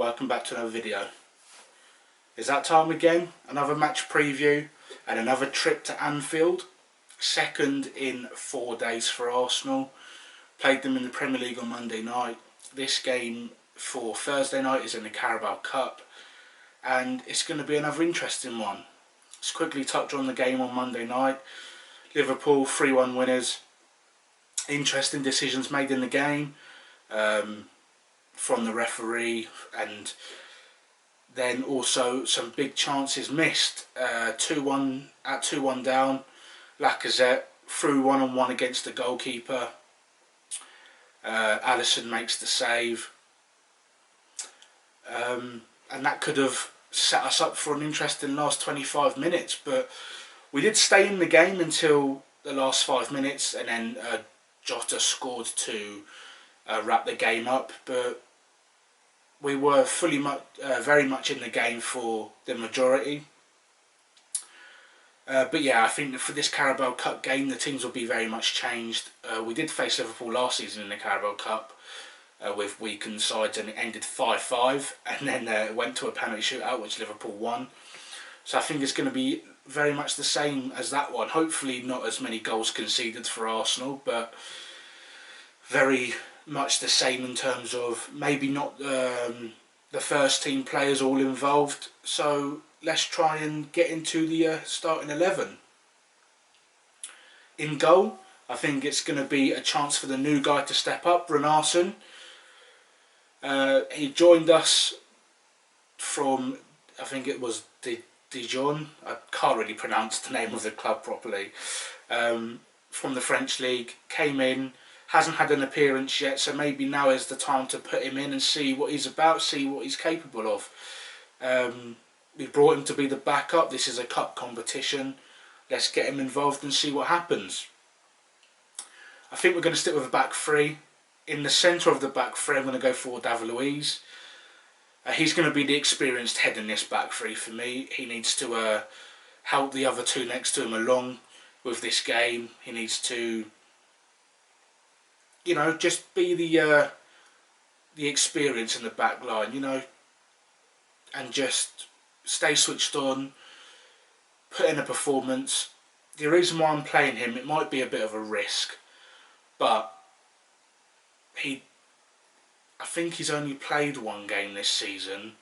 welcome back to another video. It's that time again, another match preview and another trip to Anfield. Second in 4 days for Arsenal. Played them in the Premier League on Monday night. This game for Thursday night is in the Carabao Cup, and it's going to be another interesting one. Let's quickly touch on the game on Monday night. Liverpool 3-1 winners. Interesting decisions made in the game from the referee, and then also some big chances missed. 2-1 down. Lacazette threw one-on-one against the goalkeeper. Alisson makes the save, and that could have set us up for an interesting last 25 minutes, but we did stay in the game until the last 5 minutes, and then Jota scored to wrap the game up. But we were very much in the game for the majority. But yeah, I think that for this Carabao Cup game, the teams will be very much changed. We did face Liverpool last season in the Carabao Cup with weakened sides, and it ended 5-5, and then it went to a penalty shootout, which Liverpool won. So I think it's going to be very much the same as that one. Hopefully not as many goals conceded for Arsenal, but very much the same in terms of maybe not the first team players all involved. So let's try and get into the starting 11. In goal, I think it's going to be a chance for the new guy to step up, Renarsson. He joined us from, I think it was Dijon. I can't really pronounce the name of the club properly. From the French league, came in, hasn't had an appearance yet, so maybe now is the time to put him in and see what he's about, see what he's capable of. We brought him to be the backup. This is a cup competition. Let's get him involved and see what happens. I think we're going to stick with a back three. In the centre of the back three, I'm going to go for David Luiz. He's going to be the experienced head in this back three for me. He needs to help the other two next to him along with this game. He needs to, you know, just be the experience in the back line, you know, and just stay switched on, put in a performance. The reason why I'm playing him, it might be a bit of a risk, but I think he's only played one game this season.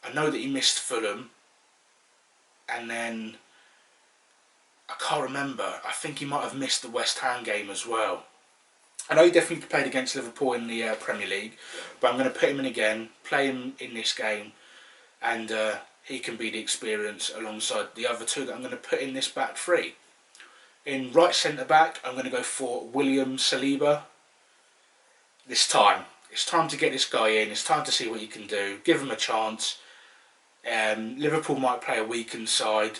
I know that he missed Fulham, and then I can't remember. I think he might have missed the West Ham game as well. I know he definitely played against Liverpool in the Premier League, but I'm going to put him in again, play him in this game, and he can be the experience alongside the other two that I'm going to put in this back three. In right centre back, I'm going to go for William Saliba. This time, it's time to get this guy in. It's time to see what he can do. Give him a chance. Liverpool might play a weakened side.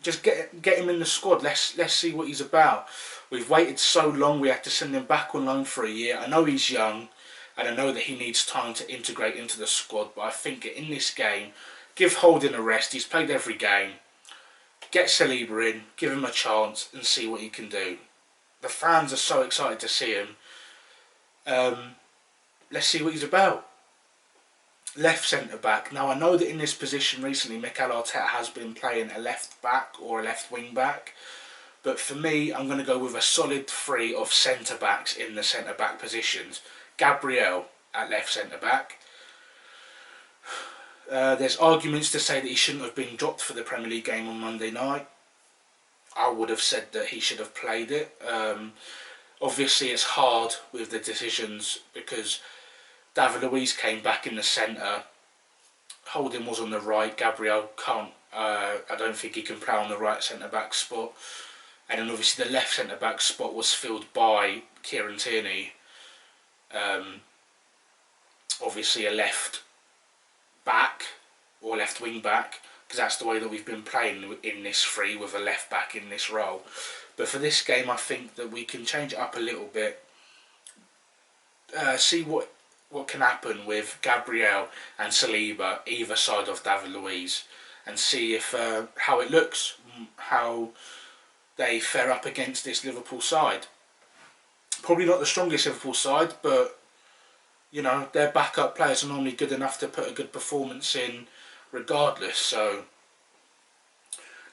Just get him in the squad. Let's see what he's about. We've waited so long. We had to send him back on loan for a year. I know he's young, and I know that he needs time to integrate into the squad. But I think in this game, give Holding a rest. He's played every game. Get Saliba in. Give him a chance and see what he can do. The fans are so excited to see him. Let's see what he's about. Left centre back. Now I know that in this position recently Mikel Arteta has been playing a left back or a left wing back, but for me I'm going to go with a solid three of centre backs in the centre back positions. Gabriel at left centre back. There's arguments to say that he shouldn't have been dropped for the Premier League game on Monday night. I would have said that he should have played it. Obviously it's hard with the decisions because David Luiz came back in the centre, Holding was on the right, Gabriel can't, I don't think he can play on the right centre back spot, and then obviously the left centre back spot was filled by Kieran Tierney. Obviously a left back or left wing back, because that's the way that we've been playing in this three, with a left back in this role. But for this game I think that we can change it up a little bit, see what can happen with Gabriel and Saliba either side of David Luiz, and see if how it looks, how they fare up against this Liverpool side. Probably not the strongest Liverpool side, but you know, their backup players are normally good enough to put a good performance in regardless. So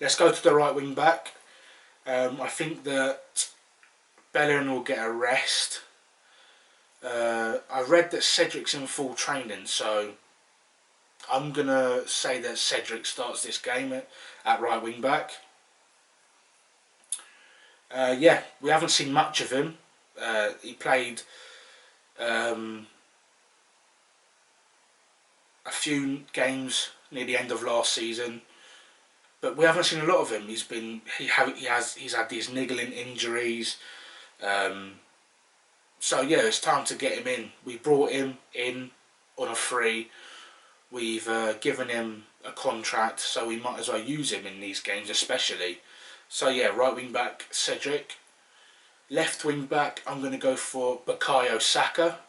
let's go to the right wing back. I think that Bellerin will get a rest. I read that Cedric's in full training, so I'm going to say that Cedric starts this game at right wing back. Yeah, we haven't seen much of him. He played a few games near the end of last season, but we haven't seen a lot of him. He's had these niggling injuries. So yeah, it's time to get him in. We brought him in on a free. We've given him a contract, so we might as well use him in these games especially. So yeah, right wing back Cedric. Left wing back, I'm going to go for Bukayo Saka.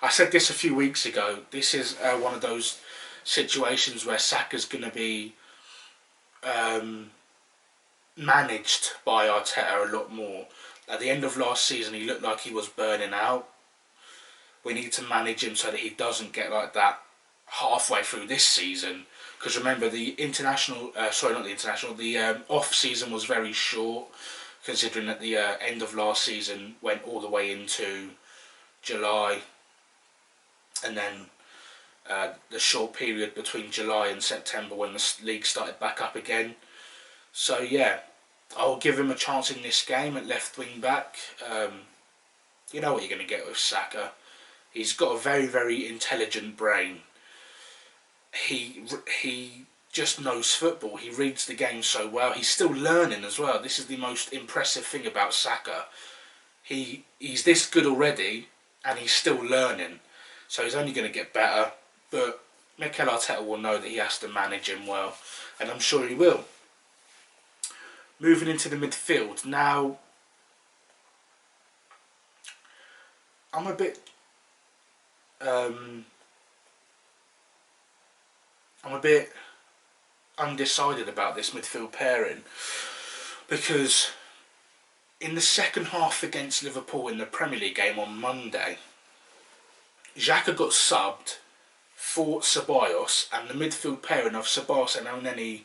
I said this a few weeks ago. This is one of those situations where Saka's going to be managed by Arteta a lot more. At the end of last season, he looked like he was burning out. We need to manage him so that he doesn't get like that halfway through this season. Because remember, the off season was very short, considering that the end of last season went all the way into July, and then the short period between July and September when the league started back up again. So yeah, I'll give him a chance in this game at left wing back. You know what you're going to get with Saka. He's got a very, very intelligent brain. He just knows football. He reads the game so well. He's still learning as well. This is the most impressive thing about Saka. He's this good already, and he's still learning. So he's only going to get better. But Mikel Arteta will know that he has to manage him well, and I'm sure he will. Moving into the midfield now, I'm a bit undecided about this midfield pairing, because in the second half against Liverpool in the Premier League game on Monday, Xhaka got subbed for Ceballos, and the midfield pairing of Ceballos and Elneny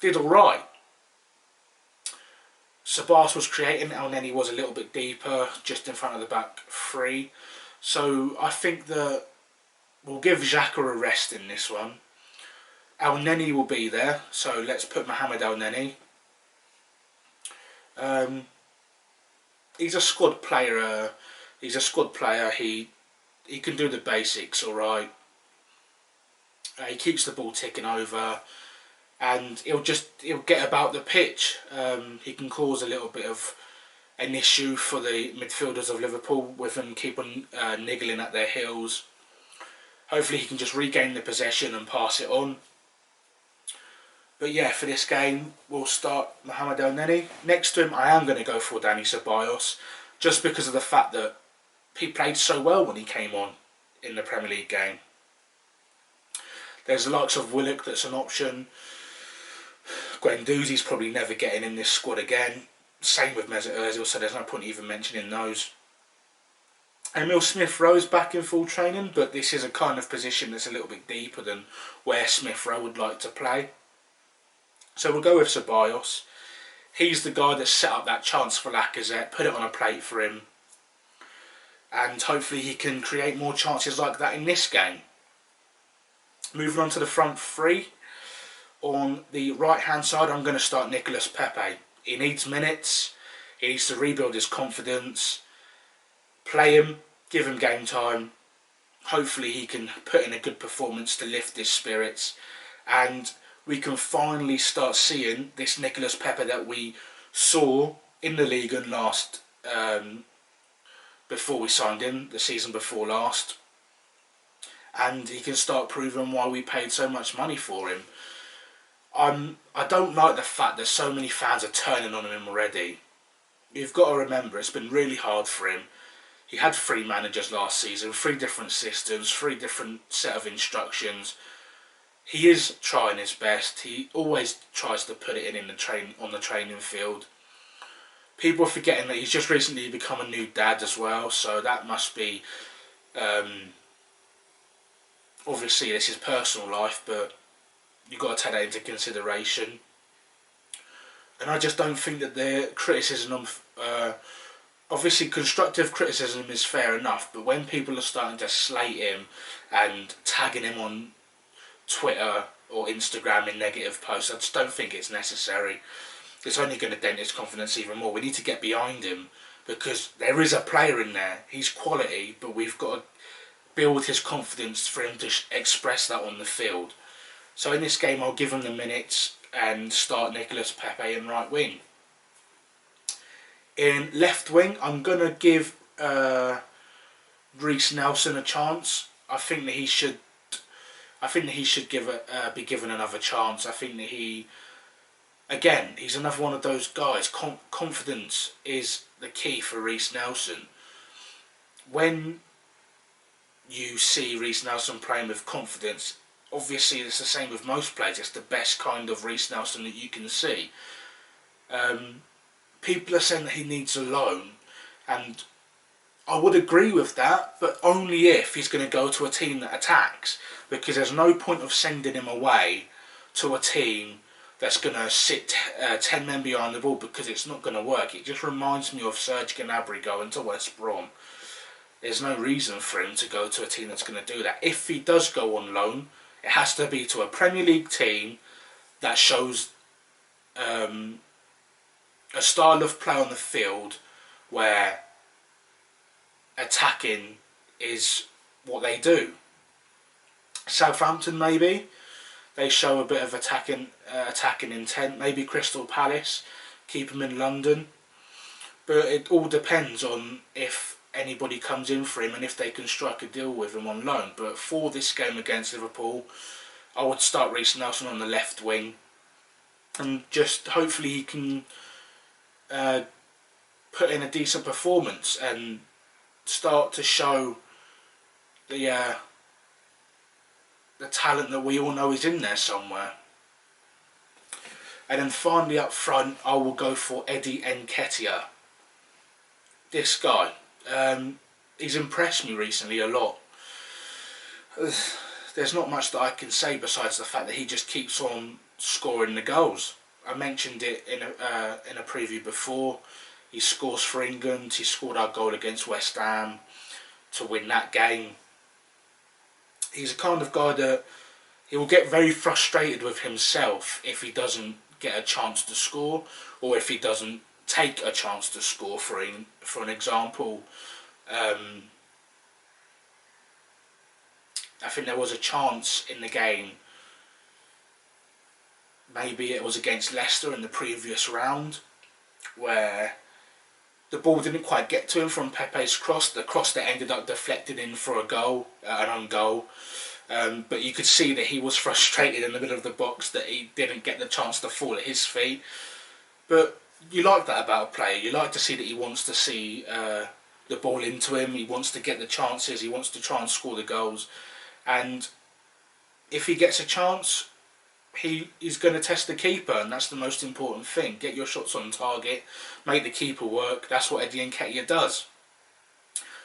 did alright. Ceballos was creating, Elneny was a little bit deeper, just in front of the back three. So I think that we'll give Xhaka a rest in this one. Elneny will be there, so let's put Mohamed Elneny. He's a squad player. He can do the basics all right. He keeps the ball ticking over, and he'll get about the pitch. He can cause a little bit of an issue for the midfielders of Liverpool with them keep on niggling at their heels. Hopefully he can just regain the possession and pass it on. But yeah, for this game, we'll start Mohamed Elneny. Next to him, I am going to go for Dani Ceballos, just because of the fact that he played so well when he came on in the Premier League game. There's the likes of Willock that's an option. Guendouzi's probably never getting in this squad again. Same with Mesut Ozil, so there's no point even mentioning those. Emil Smith-Rowe's back in full training, but this is a kind of position that's a little bit deeper than where Smith-Rowe would like to play. So we'll go with Ceballos. He's the guy that set up that chance for Lacazette, put it on a plate for him, and hopefully he can create more chances like that in this game. Moving on to the front three. On the right hand side, I'm going to start Nicolas Pepe. He needs minutes, he needs to rebuild his confidence. Play him, give him game time. Hopefully he can put in a good performance to lift his spirits, and we can finally start seeing this Nicolas Pepe that we saw in the league and last before we signed him, the season before last. And he can start proving why we paid so much money for him. I don't like the fact that so many fans are turning on him already. You've got to remember, it's been really hard for him. He had 3 managers last season, 3 different systems, 3 different set of instructions. He is trying his best. He always tries to put it in on the training field. People are forgetting that he's just recently become a new dad as well, so that must be Obviously this is personal life, but you've got to take that into consideration. And I just don't think that the criticism of obviously constructive criticism is fair enough, but when people are starting to slate him and tagging him on Twitter or Instagram in negative posts, I just don't think it's necessary. It's only going to dent his confidence even more. We need to get behind him because there is a player in there. He's quality, but we've got to build his confidence for him to express that on the field. So in this game I'll give him the minutes and start Nicolas Pepe in right wing. In left wing I'm going to give Reece Nelson a chance. I think that he should be given another chance. I think that he's another one of those guys. Confidence is the key for Reece Nelson. When you see Reece Nelson playing with confidence, obviously it's the same with most players. It's the best kind of Reece Nelson that you can see. People are saying that he needs a loan, and I would agree with that, but only if he's going to go to a team that attacks, because there's no point of sending him away to a team that's going to sit 10 men behind the ball, because it's not going to work. It just reminds me of Serge Gnabry going to West Brom. There's no reason for him to go to a team that's going to do that. If he does go on loan, it has to be to a Premier League team that shows a style of play on the field where attacking is what they do. Southampton, maybe they show a bit of attacking intent. Maybe Crystal Palace, keep them in London. But it all depends on if anybody comes in for him and if they can strike a deal with him on loan. But for this game against Liverpool, I would start Reece Nelson on the left wing, and just hopefully he can put in a decent performance and start to show the talent that we all know is in there somewhere. And then finally up front, I will go for Eddie Nketiah. This guy, he's impressed me recently a lot. There's not much that I can say besides the fact that he just keeps on scoring the goals. I mentioned it in a preview before. He scores for England. He scored our goal against West Ham to win that game. He's a kind of guy that he will get very frustrated with himself if he doesn't get a chance to score, or if he doesn't take a chance to score. For an example, I think there was a chance in the game, maybe it was against Leicester in the previous round, where the ball didn't quite get to him from Pepe's cross. The cross that ended up deflected in for a goal, an own goal. But you could see that he was frustrated in the middle of the box that he didn't get the chance to fall at his feet. But you like that about a player. You like to see that he wants to see the ball into him. He wants to get the chances. He wants to try and score the goals. And if he gets a chance, he's going to test the keeper, and that's the most important thing. Get your shots on target, make the keeper work. That's what Eddie Nketiah does.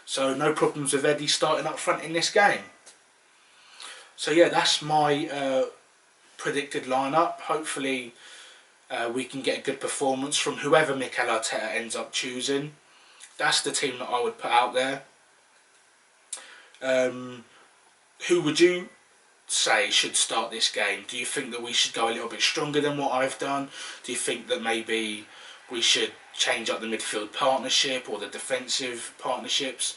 So no problems with Eddie starting up front in this game. So yeah, that's my predicted lineup. Hopefully we can get a good performance from whoever Mikel Arteta ends up choosing. That's the team that I would put out there. Who would you say should start this game? Do you think that we should go a little bit stronger than what I've done? Do you think that maybe we should change up the midfield partnership or the defensive partnerships?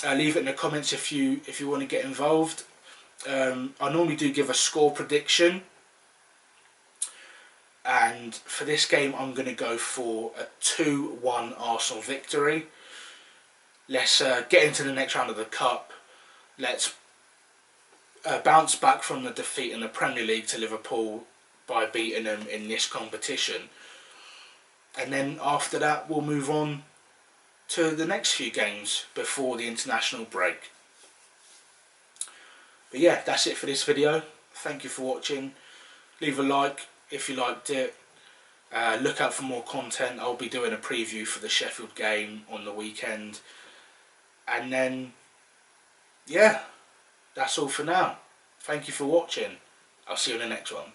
Leave it in the comments if you want to get involved. I normally do give a score prediction, and for this game I'm going to go for a 2-1 Arsenal victory. Let's get into the next round of the Cup. Let's bounce back from the defeat in the Premier League to Liverpool by beating them in this competition, and then after that we'll move on to the next few games before the international break. But yeah, that's it for this video. Thank you for watching. Leave a like if you liked it. Look out for more content. I'll be doing a preview for the Sheffield game on the weekend, and then yeah, that's all for now. Thank you for watching. I'll see you in the next one.